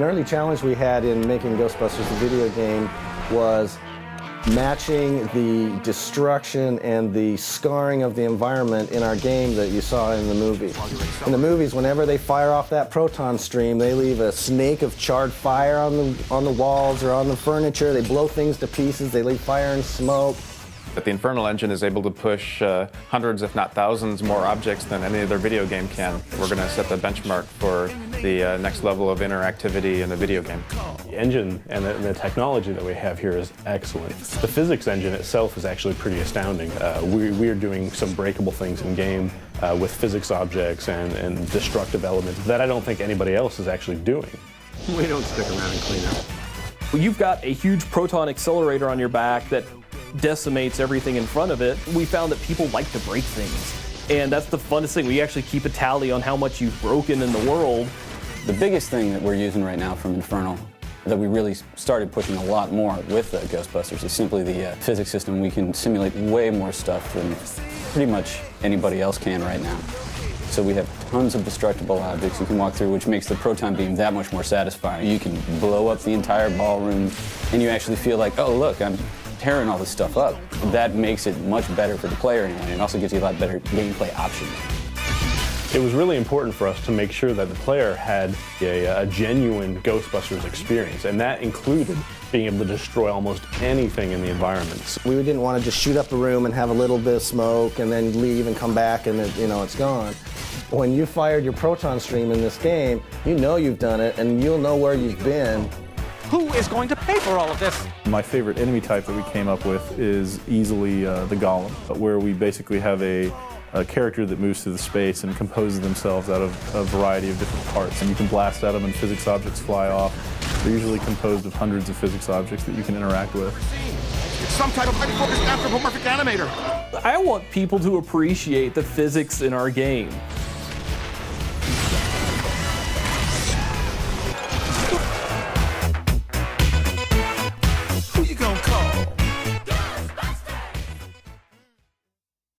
An early challenge we had in making Ghostbusters a video game was matching the destruction and the scarring of the environment in our game that you saw in the movie. In the movies, whenever they fire off that proton stream, they leave a snake of charred fire on the walls or on the furniture. They blow things to pieces. They leave fire and smoke. But the Infernal engine is able to push hundreds, if not thousands, more objects than any other video game can. We're going to set the benchmark for the next level of interactivity in a video game. The engine and the technology that we have here is excellent. The physics engine itself is actually pretty astounding. We are doing some breakable things in game with physics objects and destructive elements that I don't think anybody else is actually doing. We don't stick around and clean up. Well, you've got a huge proton accelerator on your back that decimates everything in front of it. We found that people like to break things, and that's the funnest thing. We actually keep a tally on how much you've broken in the world. The biggest thing that we're using right now from Infernal that we really started pushing a lot more with Ghostbusters is simply the physics system. We can simulate way more stuff than pretty much anybody else can right now. So we have tons of destructible objects you can walk through, which makes the proton beam that much more satisfying. You can blow up the entire ballroom, and you actually feel like, oh look, I'm tearing all this stuff up. That makes it much better for the player anyway, and also gives you a lot better gameplay options. It was really important for us to make sure that the player had a genuine Ghostbusters experience, and that included being able to destroy almost anything in the environment. We didn't want to just shoot up a room and have a little bit of smoke and then leave and come back and it's gone. When you fired your proton stream in this game, you know you've done it and you'll know where you've been. Who is going to pay for all of this? My favorite enemy type that we came up with is easily the Golem, where we basically have a character that moves through the space and composes themselves out of a variety of different parts. And you can blast at them and physics objects fly off. They're usually composed of hundreds of physics objects that you can interact with. It's some type of highly-focused anthropomorphic animator. I want people to appreciate the physics in our game.